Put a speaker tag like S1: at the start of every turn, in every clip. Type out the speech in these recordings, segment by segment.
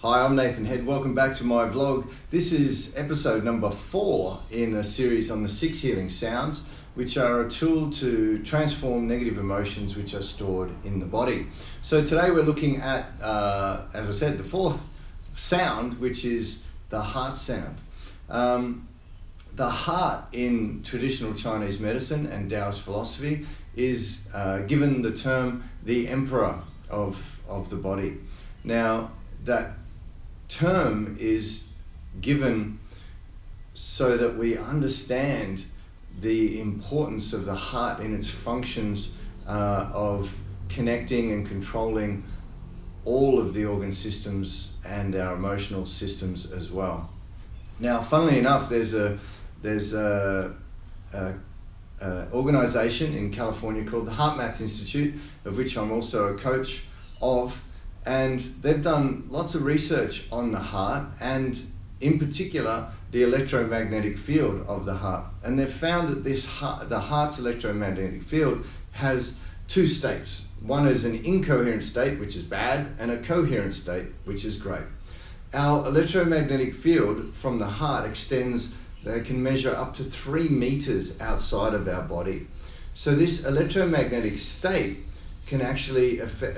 S1: Hi, I'm Nathan Head. Welcome back to my vlog. This is episode number 4 in a series on the 6 healing sounds, which are a tool to transform negative emotions which are stored in the body. So today we're looking at, as I said, the 4th sound, which is the heart sound. The heart in traditional Chinese medicine and Taoist philosophy is given the term the emperor of the body. Now, that term is given so that we understand the importance of the heart in its functions of connecting and controlling all of the organ systems and our emotional systems as well. Now, funnily enough, there's a organization in California called the HeartMath Institute, of which I'm also a coach of, and they've done lots of research on the heart and in particular the electromagnetic field of the heart, and they've found that the heart's electromagnetic field has 2 states. One is an incoherent state, which is bad, and a coherent state, which is great. Our electromagnetic field from the heart extends, they can measure up to 3 meters outside of our body. So this electromagnetic state can actually affect,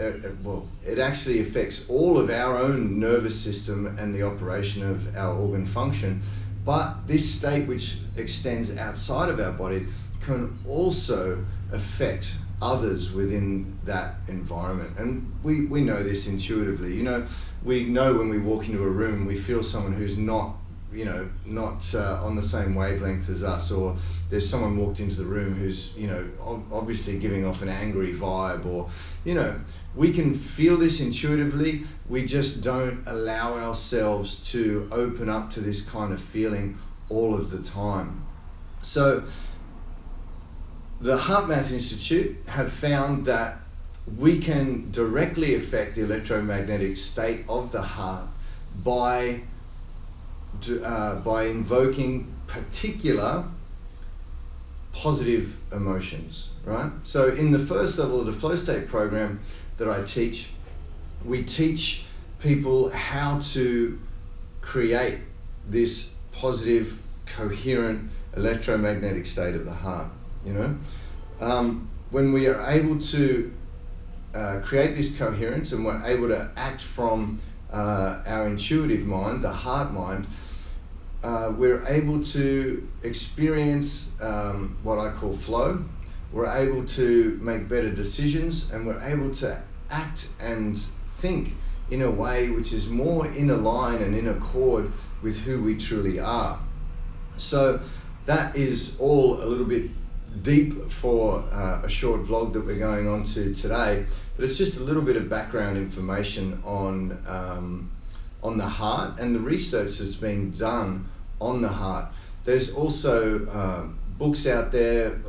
S1: it actually affects all of our own nervous system and the operation of our organ function. But this state, which extends outside of our body, can also affect others within that environment. And we know this intuitively. You know, we know when we walk into a room, we feel someone who's not on the same wavelength as us, or there's someone walked into the room who's, obviously giving off an angry vibe, or, we can feel this intuitively. We just don't allow ourselves to open up to this kind of feeling all of the time. So the HeartMath Institute have found that we can directly affect the electromagnetic state of the heart by invoking particular positive emotions, right? So in the first level of the flow state program that I teach, we teach people how to create this positive, coherent electromagnetic state of the heart, when we are able to create this coherence and we're able to act from our intuitive mind, the heart mind, we're able to experience what I call flow. We're able to make better decisions, and we're able to act and think in a way which is more in a line and in accord with who we truly are. So that is all a little bit deep for a short vlog that we're going on to today, but it's just a little bit of background information on the heart and the research that's been done on the heart. There's also books out there.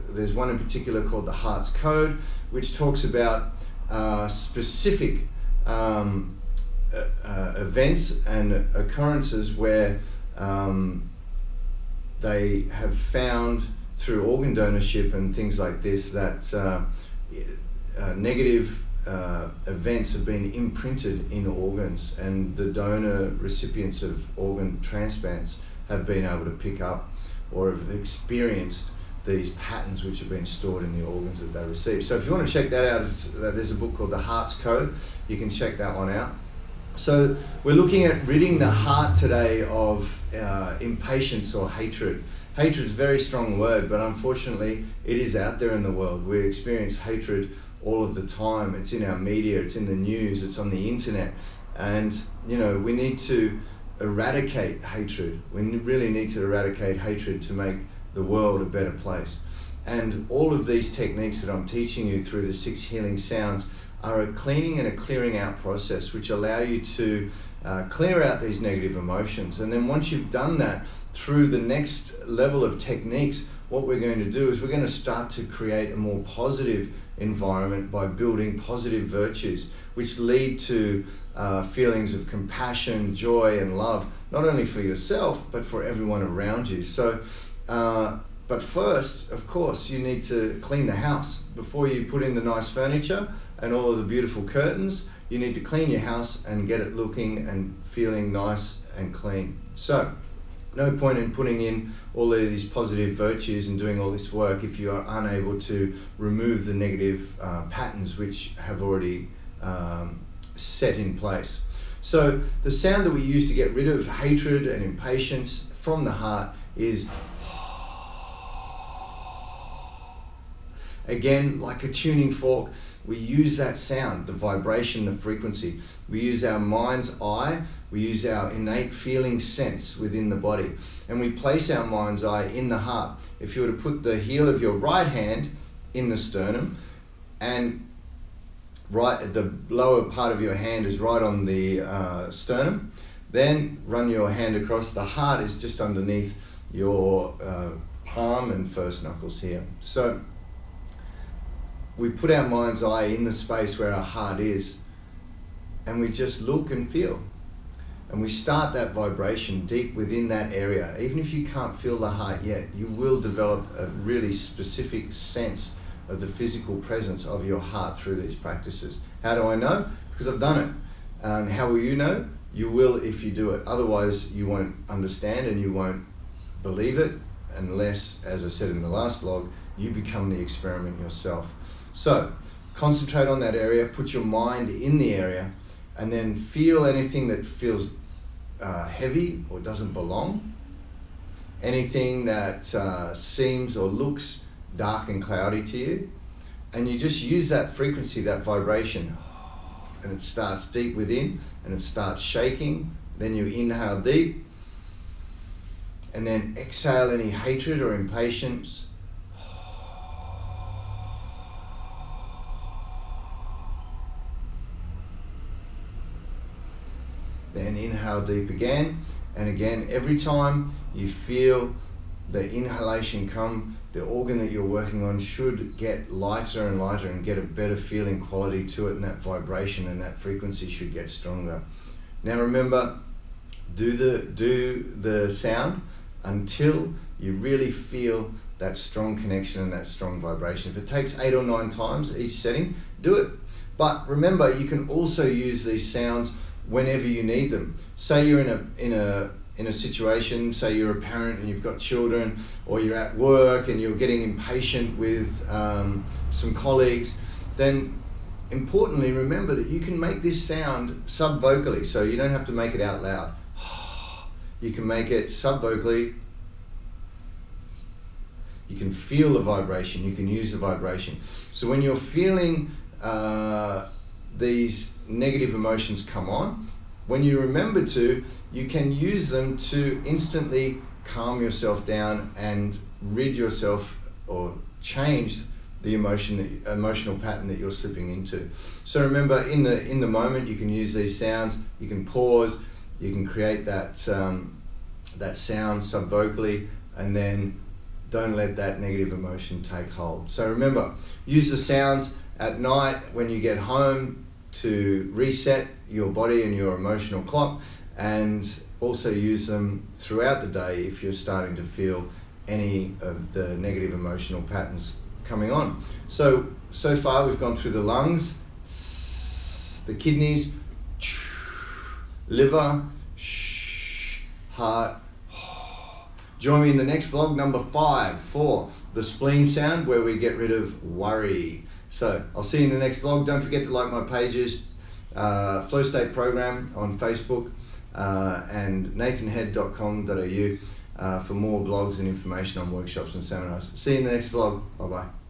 S1: There's one in particular called The Heart's Code, which talks about specific events and occurrences where they have found through organ donorship and things like this that negative events have been imprinted in organs, and the donor recipients of organ transplants have been able to pick up or have experienced these patterns which have been stored in the organs that they receive. So if you want to check that out, there's a book called The Heart's Code. You can check that one out. So we're looking at ridding the heart today of impatience or hatred. Hatred is a very strong word, but unfortunately it is out there in the world. We experience hatred all of the time. It's in our media, it's in the news, it's on the internet. And we need to eradicate hatred. We really need to eradicate hatred to make the world a better place. And all of these techniques that I'm teaching you through the 6 healing sounds are a cleaning and a clearing out process which allow you to clear out these negative emotions. And then once you've done that, through the next level of techniques, what we're going to do is we're going to start to create a more positive environment by building positive virtues which lead to feelings of compassion, joy and love, not only for yourself but for everyone around you. So but first, of course, you need to clean the house before you put in the nice furniture and all of the beautiful curtains. You need to clean your house and get it looking and feeling nice and clean. So, no point in putting in all of these positive virtues and doing all this work if you are unable to remove the negative patterns which have already set in place. So the sound that we use to get rid of hatred and impatience from the heart is, again, like a tuning fork. We use that sound, the vibration, the frequency. We use our mind's eye, we use our innate feeling sense within the body, and we place our mind's eye in the heart. If you were to put the heel of your right hand in the sternum, and right at the lower part of your hand is right on the sternum, then run your hand across. The heart is just underneath your palm and first knuckles here. So we put our mind's eye in the space where our heart is, and we just look and feel. And we start that vibration deep within that area. Even if you can't feel the heart yet, you will develop a really specific sense of the physical presence of your heart through these practices. How do I know? Because I've done it. How will you know? You will if you do it. Otherwise, you won't understand and you won't believe it unless, as I said in the last vlog, you become the experiment yourself. So concentrate on that area, put your mind in the area, and then feel anything that feels heavy or doesn't belong, anything that seems or looks dark and cloudy to you, and you just use that frequency, that vibration, and it starts deep within and it starts shaking. Then you inhale deep and then exhale any hatred or impatience. Then inhale deep again and again. Every time you feel the inhalation come, the organ that you're working on should get lighter and lighter and get a better feeling quality to it, and that vibration and that frequency should get stronger. Now remember, do the sound until you really feel that strong connection and that strong vibration. If it takes 8 or 9 times each setting, do it. But remember, you can also use these sounds whenever you need them. Say you're in a situation, say you're a parent and you've got children, or you're at work and you're getting impatient with some colleagues, then importantly remember that you can make this sound sub-vocally, so you don't have to make it out loud. You can make it sub-vocally. You can feel the vibration, you can use the vibration. So when you're feeling these negative emotions come on, when you remember to, you can use them to instantly calm yourself down and rid yourself or change the emotional pattern that you're slipping into. So remember, in the moment, you can use these sounds. You can pause. You can create that that sound sub-vocally, and then don't let that negative emotion take hold. So remember, use the sounds at night when you get home to reset your body and your emotional clock, and also use them throughout the day if you're starting to feel any of the negative emotional patterns coming on. So far we've gone through the lungs, the kidneys, liver, heart. Join me in the next vlog, number 5, for the spleen sound, where we get rid of worry. So I'll see you in the next vlog. Don't forget to like my pages, Flow State Program on Facebook, and nathanhead.com.au for more blogs and information on workshops and seminars. See you in the next vlog. Bye bye.